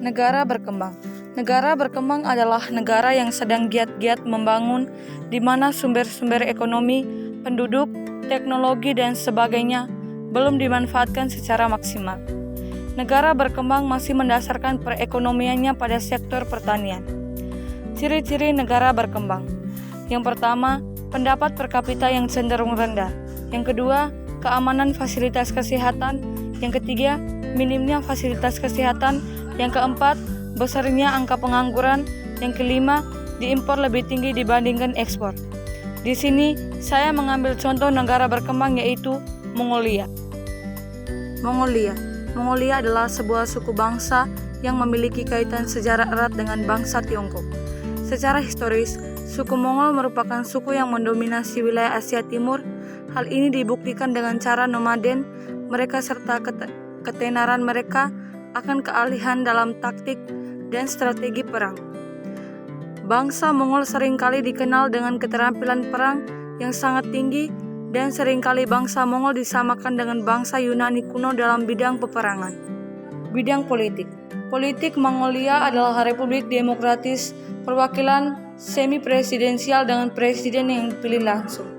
Negara berkembang. Negara berkembang adalah negara yang sedang giat-giat membangun, di mana sumber-sumber ekonomi, penduduk, teknologi, dan sebagainya belum dimanfaatkan secara maksimal. Negara berkembang masih mendasarkan perekonomiannya pada sektor pertanian. Ciri-ciri negara berkembang. Yang pertama, pendapat per kapita yang cenderung rendah. Yang kedua, keamanan fasilitas kesehatan. Yang ketiga, minimnya fasilitas kesehatan. Yang keempat, besarnya angka pengangguran. Yang kelima, diimpor lebih tinggi dibandingkan ekspor. Di sini, saya mengambil contoh negara berkembang yaitu Mongolia. Mongolia adalah sebuah suku bangsa yang memiliki kaitan sejarah erat dengan bangsa Tiongkok. Secara historis, suku Mongol merupakan suku yang mendominasi wilayah Asia Timur. Hal ini dibuktikan dengan cara nomaden mereka serta ketenaran mereka akan keahlian dalam taktik dan strategi perang. Bangsa Mongol seringkali dikenal dengan keterampilan perang yang sangat tinggi, dan seringkali bangsa Mongol disamakan dengan bangsa Yunani kuno dalam bidang peperangan. Bidang politik. Politik Mongolia adalah republik demokratis, perwakilan semi-presidensial dengan presiden yang dipilih langsung.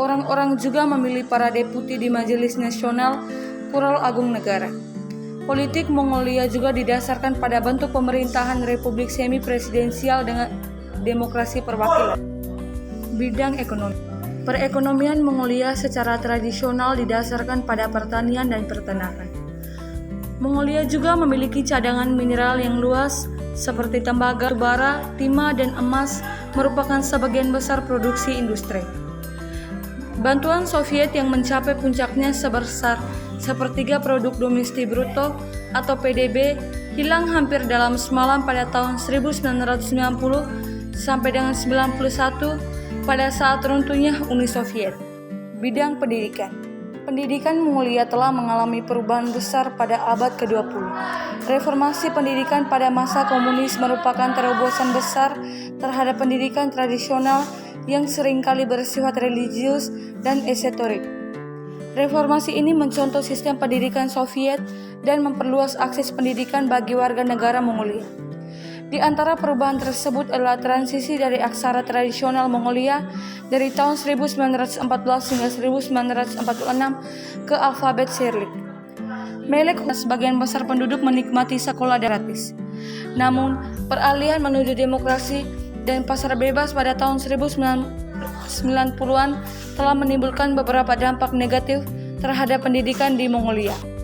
Orang-orang juga memilih para deputi di Majelis Nasional Kural Agung Negara. Politik Mongolia juga didasarkan pada bentuk pemerintahan republik semi-presidensial dengan demokrasi perwakilan. Bidang ekonomi. Perekonomian Mongolia secara tradisional didasarkan pada pertanian dan peternakan. Mongolia juga memiliki cadangan mineral yang luas seperti tembaga, bara, timah, dan emas merupakan sebagian besar produksi industri. Bantuan Soviet yang mencapai puncaknya sebesar sepertiga produk domestik bruto atau PDB hilang hampir dalam semalam pada tahun 1990 sampai dengan 91 pada saat runtuhnya Uni Soviet. Bidang pendidikan. Pendidikan Mongolia telah mengalami perubahan besar pada abad ke-20. Reformasi pendidikan pada masa komunis merupakan terobosan besar terhadap pendidikan tradisional yang seringkali bersifat religius dan esoterik. Reformasi ini mencontoh sistem pendidikan Soviet dan memperluas akses pendidikan bagi warga negara Mongolia. Di antara perubahan tersebut adalah transisi dari aksara tradisional Mongolia dari tahun 1914 hingga 1946 ke alfabet Cyrillic. Melek sebagian besar penduduk menikmati sekolah gratis. Namun, peralihan menuju demokrasi dan pasar bebas pada tahun 1990-an telah menimbulkan beberapa dampak negatif terhadap pendidikan di Mongolia.